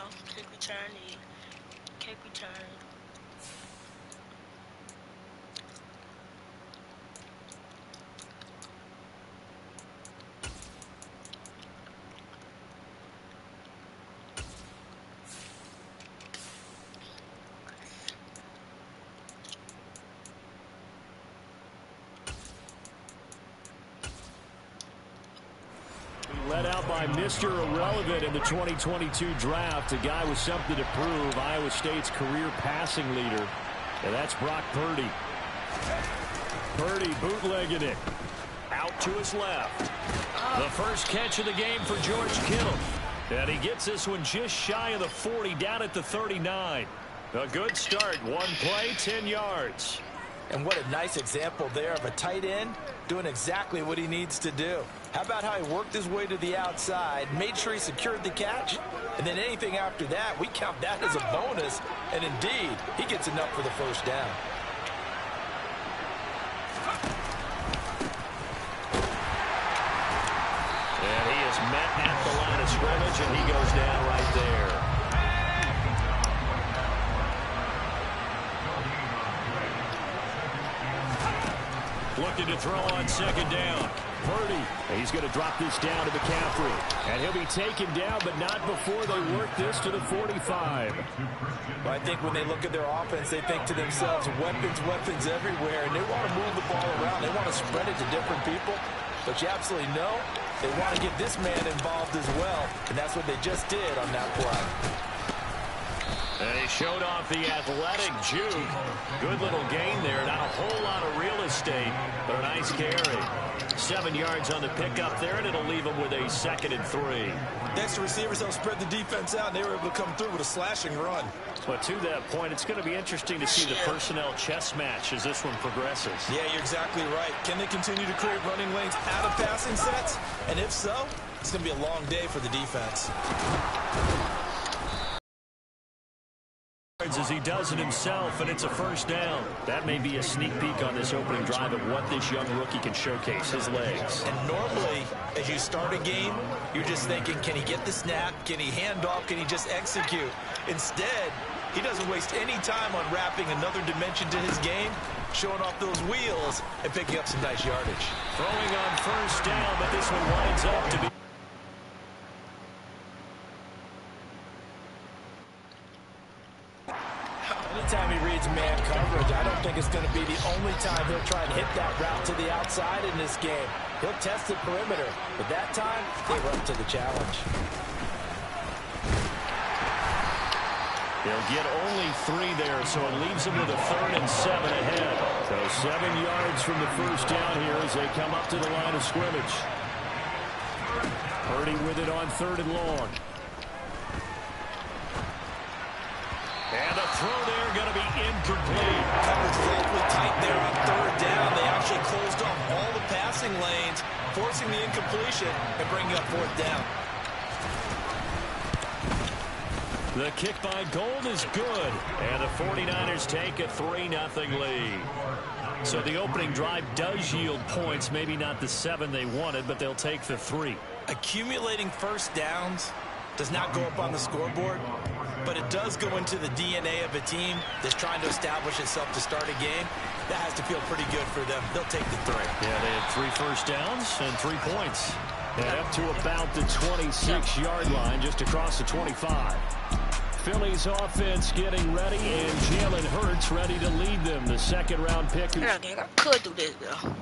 go. Kick return, kick return. Led out by Mr. Irrelevant in the 2022 draft, a guy with something to prove, Iowa State's career passing leader. And that's Brock Purdy. Purdy bootlegging it. Out to his left. The first catch of the game for George Kittle. And he gets this one just shy of the 40, down at the 39. A good start. One play, 10 yards. And what a nice example there of a tight end doing exactly what he needs to do. How about how he worked his way to the outside, made sure he secured the catch, and then anything after that, we count that as a bonus. And indeed, he gets enough for the first down. And he is met at the line of scrimmage, and he goes down right there. Looking to throw on second down. Purdy, he's going to drop this down to McCaffrey. And he'll be taken down, but not before they work this to the 45. Well, I think when they look at their offense, they think to themselves, weapons, weapons everywhere. And they want to move the ball around. They want to spread it to different people. But you absolutely know they want to get this man involved as well. And that's what they just did on that play. And he showed off the athletic juke. Good little gain there. Not a whole lot of real estate, but a nice carry. 7 yards on the pickup there, and it'll leave him with a 2nd and 3. Next, the receivers don't spread the defense out, and they were able to come through with a slashing run. But to that point, it's going to be interesting to see the personnel chess match as this one progresses. Yeah, you're exactly right. Can they continue to create running lanes out of passing sets? And if so, it's going to be a long day for the defense. As he does it himself, and it's a first down. That may be a sneak peek on this opening drive of what this young rookie can showcase, his legs. And normally, as you start a game, you're just thinking, can he get the snap? Can he hand off? Can he just execute? Instead, he doesn't waste any time on wrapping another dimension to his game, showing off those wheels, and picking up some nice yardage. Throwing on first down, but this one winds up to be. Anytime he reads man coverage, I don't think it's going to be the only time he'll try and hit that route to the outside in this game. He'll test the perimeter, but that time, they were up to the challenge. They'll get only 3 there, so it leaves them with a 3rd and 7 ahead. So 7 yards from the first down here as they come up to the line of scrimmage. Purdy with it on 3rd and long. And the throw there going to be incomplete. Coverage is awfully tight there on 3rd down. They actually closed off all the passing lanes, forcing the incompletion and bringing up 4th down. The kick by Gold is good. And the 49ers take a 3-0 lead. So the opening drive does yield points. Maybe not the 7 they wanted, but they'll take the 3. Accumulating first downs does not go up on the scoreboard, but it does go into the DNA of a team that's trying to establish itself to start a game. That has to feel pretty good for them. They'll take the 3. Yeah, they had 3 first downs and 3 points. And up to about the 26-yard line, just across the 25. Philly's offense getting ready, and Jalen Hurts ready to lead them. The 2nd-round pick. I don't think I could do this, though.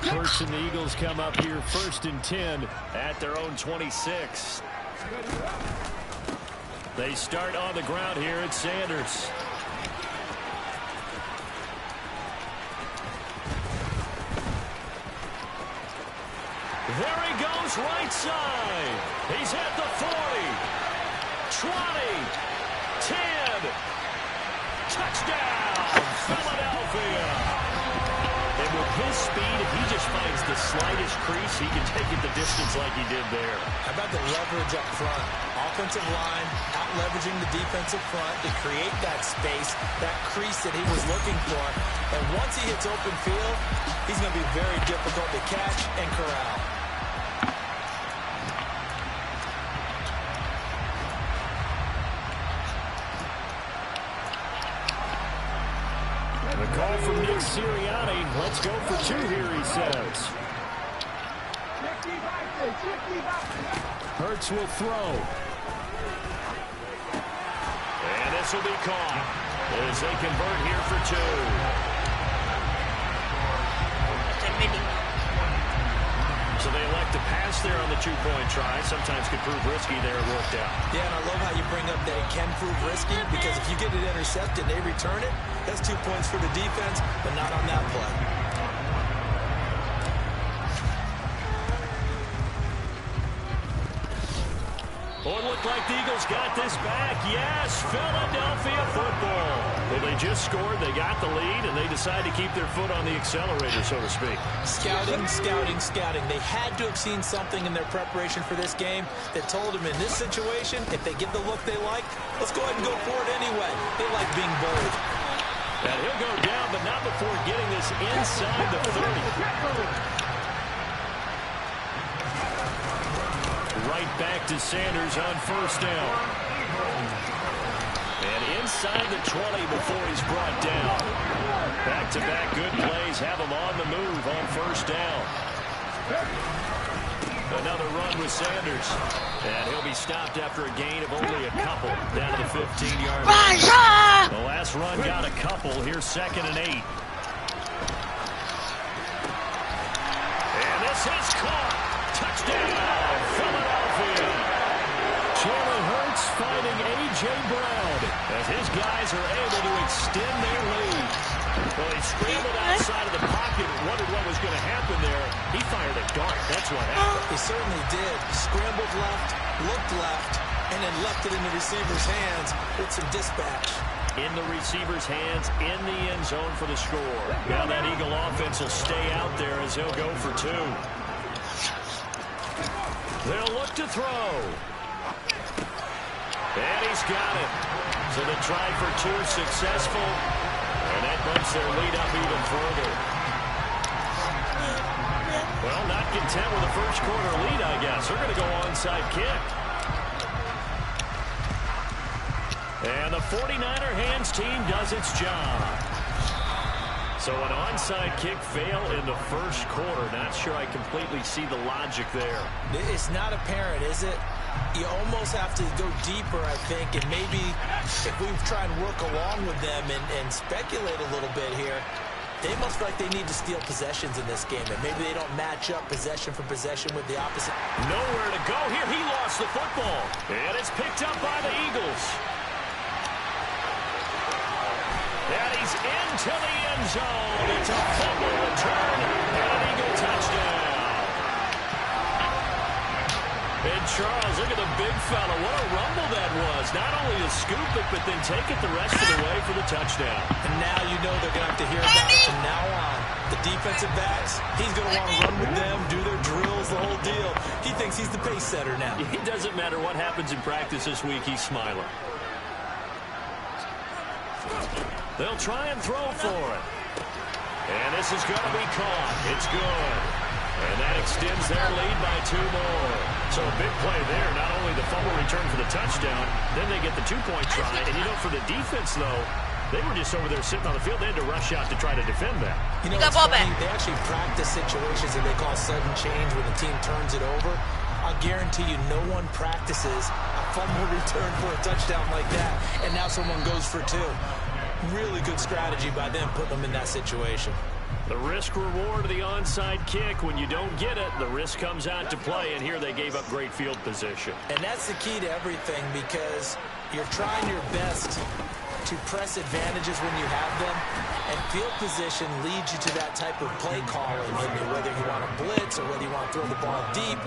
Hurts and the Eagles come up here 1st and 10 at their own 26. They start on the ground here at Sanders. goes right side. He's at the 40, 20, 10. Touchdown, Philadelphia. And with his speed, if he just finds the slightest crease, he can take it the distance like he did there. How about the leverage up front? Offensive line out-leveraging the defensive front to create that space, that crease that he was looking for. And once he hits open field, he's going to be very difficult to catch and corral. The call from Nick Sirianni. Let's go for 2 here, he says. Hurts will throw. And this will be caught as they convert here for 2. So they elect to pass there on the 2-point try. Sometimes could prove risky there. It worked out. Yeah, and I love how you bring up that it can prove risky, because if you get it intercepted and they return it, that's 2 points for the defense, but not on that play. Oh, it looked like the Eagles got this back. Yes, Philadelphia football. Well, they just scored, they got the lead, and they decide to keep their foot on the accelerator, so to speak. Scouting, scouting, scouting. They had to have seen something in their preparation for this game that told them in this situation, if they get the look they like, let's go ahead and go for it anyway. They like being bold. And he'll go down, but not before getting this inside the 30. Right back to Sanders on first down. And inside the 20 before he's brought down. Back-to-back good plays have him on the move on first down. Another run with Sanders. And he'll be stopped after a gain of only a couple down to the 15-yard line. The last run got a couple. Here's 2nd and 8. And this is caught. Touchdown, Philadelphia. Jalen Hurts finding A.J. Brown as his guys are able to extend their lead. Well, he scrambled outside of the pocket and wondered what was going to happen there. He fired a dart. That's what happened. He certainly did. Scrambled left, looked left, and then left it in the receiver's hands with some dispatch. In the receiver's hands, in the end zone for the score. Now that Eagle offense will stay out there as he'll go for 2. They'll look to throw. And he's got it. So they tried for 2, successful. And that bumps their lead up even further. Well, not content with the first quarter lead, I guess. They're going to go onside kick. And the 49er hands team does its job. So an onside kick fail in the first quarter. Not sure I completely see the logic there. It's not apparent, is it? You almost have to go deeper, I think, and maybe if we try and work along with them and speculate a little bit here, they must feel like they need to steal possessions in this game, and maybe they don't match up possession for possession with the opposite. Nowhere to go here. He lost the football, and it's picked up by the Eagles. And he's into the end zone. It's a fumble return and an Eagle touchdown. And Charles, look at the big fella. What a rumble that was. Not only to scoop it, but then take it the rest of the way for the touchdown. And now you know they're going to have to hear about it from now on. The defensive backs, he's going to want to run with them, do their drills, the whole deal. He thinks he's the pace setter now. It doesn't matter what happens in practice this week, he's smiling. They'll try and throw for it. And this is going to be caught. It's good. And that extends their lead by 2 more. So a big play there. Not only the fumble return for the touchdown, then they get the 2-point try. And, you know, for the defense, though, they were just over there sitting on the field. They had to rush out to try to defend that. You know, it's funny. They actually practice situations that they call sudden change when the team turns it over. I'll guarantee you no one practices a fumble return for a touchdown like that. And now someone goes for 2. Really good strategy by them putting them in that situation. The risk-reward of the onside kick, when you don't get it, the risk comes out to play, and here they gave up great field position. And that's the key to everything, because you're trying your best to press advantages when you have them and field position leads you to that type of play calling, and whether you want to blitz or whether you want to throw the ball deep,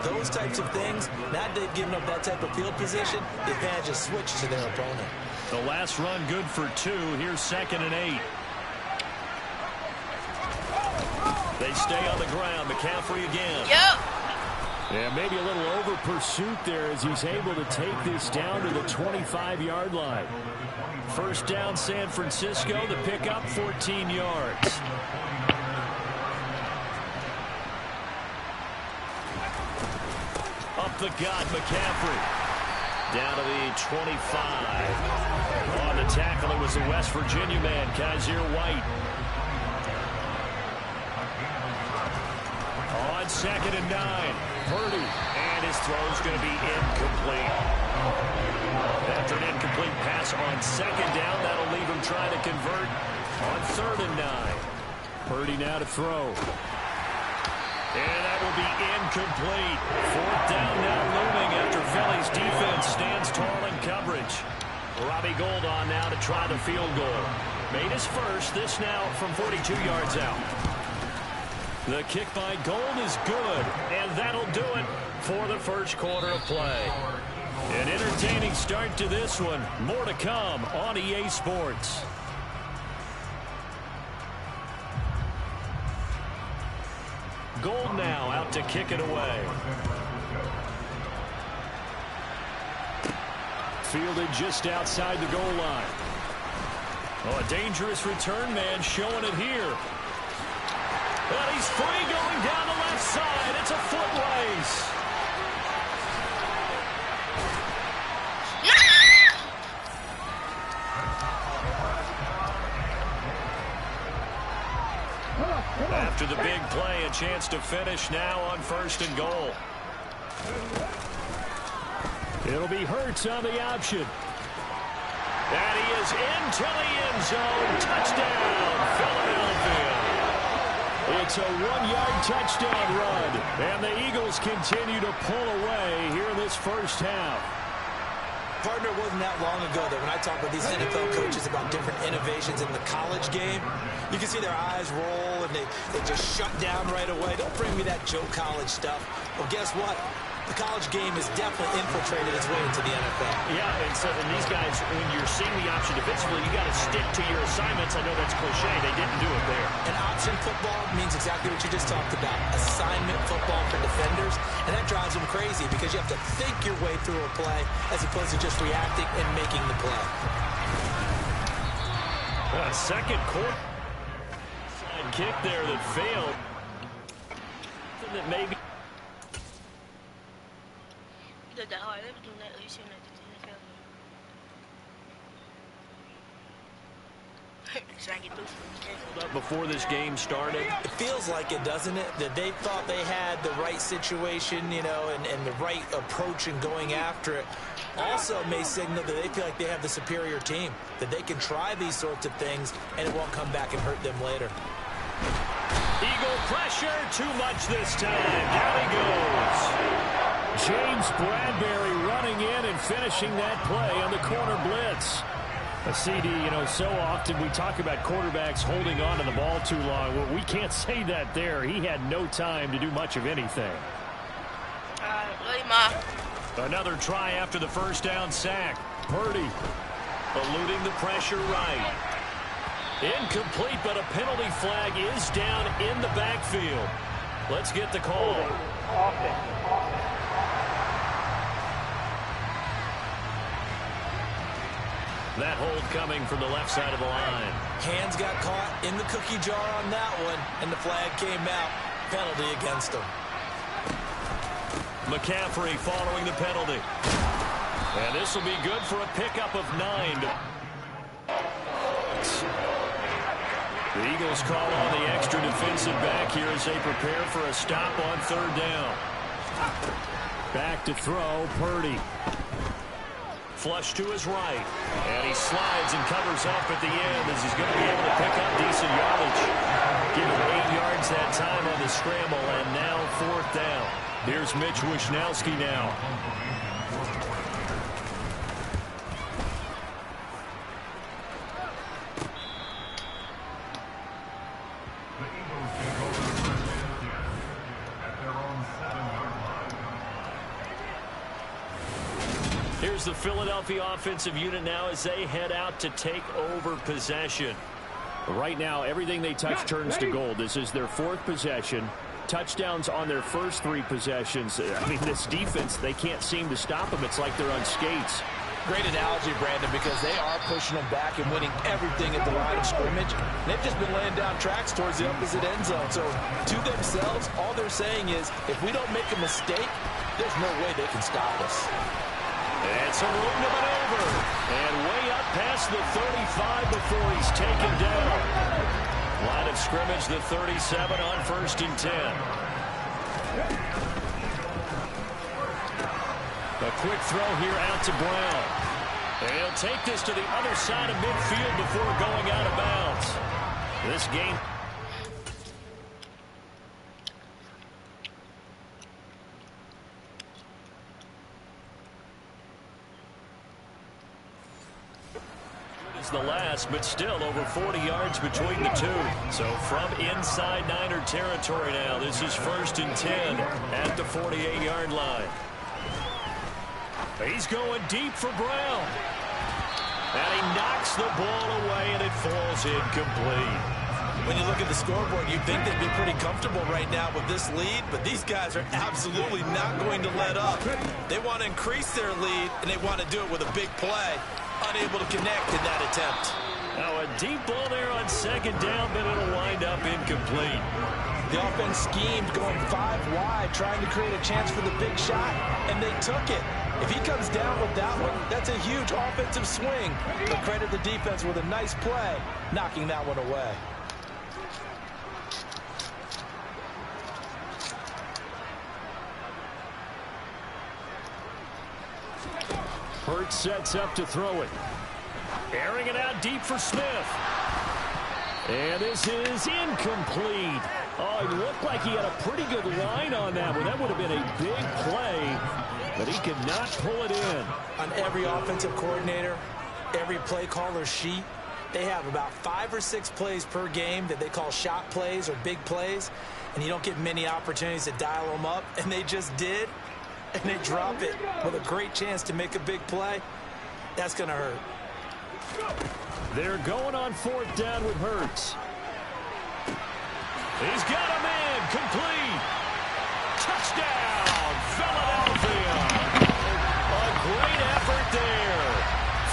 those types of things, now that they've given up that type of field position, the advantage is switched to their opponent. The last run good for 2. Here's 2nd and 8. They stay on the ground. McCaffrey again. Yep. Yeah, maybe a little over pursuit there as he's able to take this down to the 25-yard line. First down, San Francisco. The pickup, 14 yards. Up the gut, McCaffrey. Down to the 25. On the tackle, it was the West Virginia man, Kaiser White. On 2nd and 9, Purdy. And his throw's going to be incomplete. After an incomplete pass on 2nd down, that'll leave him trying to convert on 3rd and 9. Purdy now to throw. And that will be incomplete. 4th down now looming after Philly's defense stands tall in coverage. Robbie Gould on now to try the field goal. Made his first, this now from 42 yards out. The kick by Gould is good, and that'll do it for the first quarter of play. An entertaining start to this one. More to come on EA Sports. Gould now out to kick it away. Fielded just outside the goal line. Oh, a dangerous return man showing it here. But he's free going down the left side. It's a foot race. After the big play, a chance to finish now on 1st and goal. It'll be Hurts on the option. And he is into the end zone. Touchdown, Philadelphia. It's a 1-yard touchdown run. And the Eagles continue to pull away here in this first half. Partner, wasn't that long ago that when I talk with these NFL coaches about different innovations in the college game, you can see their eyes roll and they just shut down right away. Don't bring me that Joe College stuff. Well, guess what? The college game has definitely infiltrated its way into the NFL. Yeah, and these guys, when you're seeing the option defensively, you got to stick to your assignments. I know that's cliche. They didn't do it there. And option football means exactly what you just talked about. Assignment football for defenders. And that drives them crazy because you have to think your way through a play as opposed to just reacting and making the play. Second quarter. Side kick there that failed. That maybe. Before this game started, it feels like it, doesn't it? That they thought they had the right situation, you know, and the right approach in going after it. Also may signal that they feel like they have the superior team, that they can try these sorts of things and it won't come back and hurt them later. Eagle pressure, too much this time. Down he goes. James Bradbury running in and finishing that play on the corner blitz. A CD, you know, so often we talk about quarterbacks holding on to the ball too long. Well, we can't say that there. He had no time to do much of anything. Another try after the first down sack. Purdy eluding the pressure right. Incomplete, but a penalty flag is down in the backfield. Let's get the call. That hold coming from the left side of the line. Hands got caught in the cookie jar on that one, and the flag came out. Penalty against him. McCaffrey following the penalty. And this will be good for a pickup of 9. The Eagles call on the extra defensive back here as they prepare for a stop on 3rd down. Back to throw, Purdy. Flush to his right. And he slides and covers up at the end as he's going to be able to pick up decent yardage. Give him 8 yards that time on the scramble, and now 4th down. Here's Mitch Wishnowski now. Here's the Philadelphia offensive unit now as they head out to take over possession. Right now, everything they touch turns to gold. This is their 4th possession. Touchdowns on their first 3 possessions. I mean, this defense, they can't seem to stop them. It's like they're on skates. Great analogy, Brandon, because they are pushing them back and winning everything at the line of scrimmage. They've just been laying down tracks towards the opposite end zone. So to themselves, all they're saying is, if we don't make a mistake, there's no way they can stop us. And some room to maneuver. And way up past the 35 before he's taken down. Line of scrimmage, the 37 on 1st and 10. A quick throw here out to Brown. And he'll take this to the other side of midfield before going out of bounds. This game... is the last, but still over 40 yards between the two. So from inside Niner territory now, this is 1st and 10 at the 48-yard line. He's going deep for Brown. And he knocks the ball away, and it falls incomplete. When you look at the scoreboard, you'd think they'd be pretty comfortable right now with this lead, but these guys are absolutely not going to let up. They want to increase their lead, and they want to do it with a big play. Unable to connect in that attempt. Now a deep ball there on 2nd down, but it'll wind up incomplete. The offense schemed going 5 wide, trying to create a chance for the big shot, and they took it. If he comes down with that one, that's a huge offensive swing. But credit the defense with a nice play, knocking that one away. Hurts sets up to throw it. Airing it out deep for Smith. And this is incomplete. Oh, it looked like he had a pretty good line on that one. That would have been a big play, but he could not pull it in. On every offensive coordinator, every play caller sheet, they have about 5 or 6 plays per game that they call shot plays or big plays, and you don't get many opportunities to dial them up, and they just did, and they drop it with a great chance to make a big play. That's going to hurt. They're going on 4th down with Hurts. He's got a man complete. Touchdown, Philadelphia. A great effort there.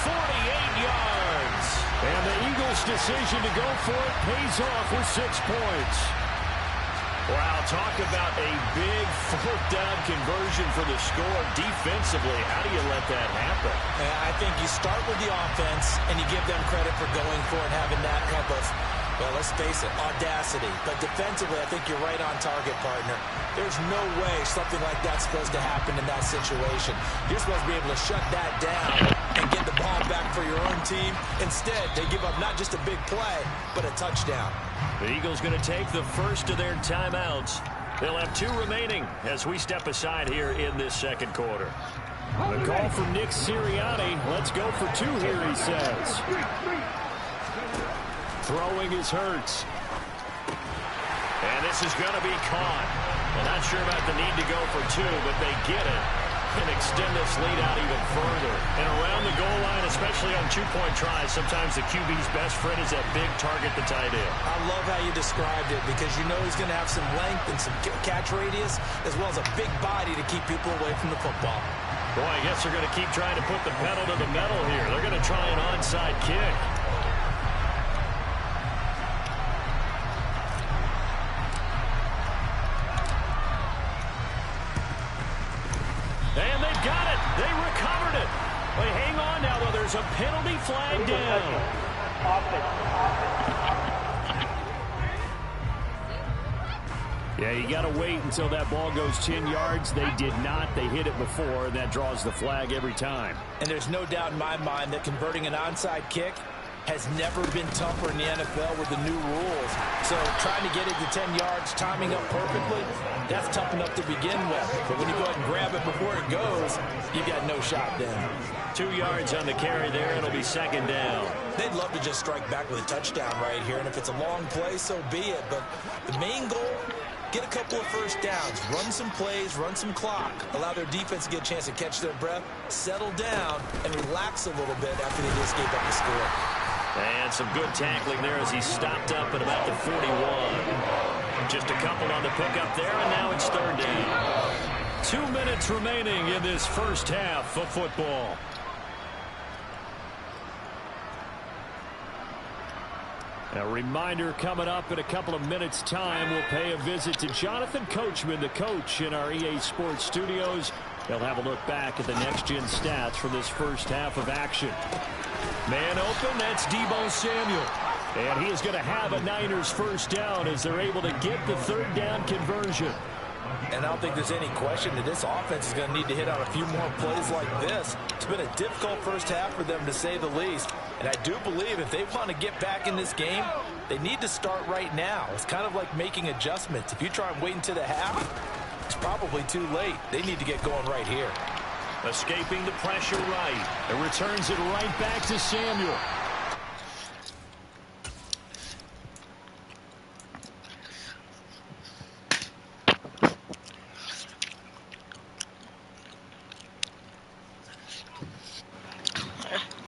48 yards. And the Eagles' decision to go for it pays off with 6 points. Wow, talk about a big 4th down conversion for the score defensively. How do you let that happen? I think you start with the offense, and you give them credit for going for it, having that type of, well, let's face it, audacity. But defensively, I think you're right on target, partner. There's no way something like that's supposed to happen in that situation. You're supposed to be able to shut that down and get the ball back for your own team. Instead, they give up not just a big play, but a touchdown. The Eagles going to take the first of their timeouts. They'll have 2 remaining as we step aside here in this 2nd quarter. The call from Nick Sirianni. Let's go for 2 here, he says. Throwing is Hurts. And this is going to be caught. I'm not sure about the need to go for 2, but they get it and extend this lead out even further. And around the goal line, especially on 2-point tries, sometimes the QB's best friend is that big target, the tight end. I love how you described it because you know he's going to have some length and some catch radius as well as a big body to keep people away from the football. Boy, I guess they're going to keep trying to put the pedal to the metal here. They're going to try an onside kick. And they've got it. They recovered it. Wait, hang on now, though. There's a penalty flag down. Yeah, you got to wait until that ball goes 10 yards. They did not. They hit it before, and that draws the flag every time. And there's no doubt in my mind that converting an onside kick has never been tougher in the NFL with the new rules. So trying to get it to 10 yards, timing up perfectly, that's tough enough to begin with. But when you go ahead and grab it before it goes, you got no shot then. 2 yards on the carry there. It'll be 2nd down. They'd love to just strike back with a touchdown right here. And if it's a long play, so be it. But the main goal get a couple of first downs, run some plays, run some clock, allow their defense to get a chance to catch their breath, settle down, and relax a little bit after they just gave up the score. And some good tackling there as he stopped up at about the 41. Just a couple on the pickup there, and now it's third down. 2 minutes remaining in this first half of football. A reminder coming up in a couple of minutes' time. We'll pay a visit to Jonathan Coachman, the coach in our EA Sports studios. They'll have a look back at the next-gen stats from this first half of action. Man open, that's Deebo Samuel. And he is going to have a Niners first down as they're able to get the third down conversion. And I don't think there's any question that this offense is going to need to hit on a few more plays like this. It's been a difficult first half for them, to say the least. And I do believe if they want to get back in this game, they need to start right now. It's kind of like making adjustments. If you try and wait until the half, it's probably too late. They need to get going right here. Escaping the pressure right. It returns it right back to Samuel.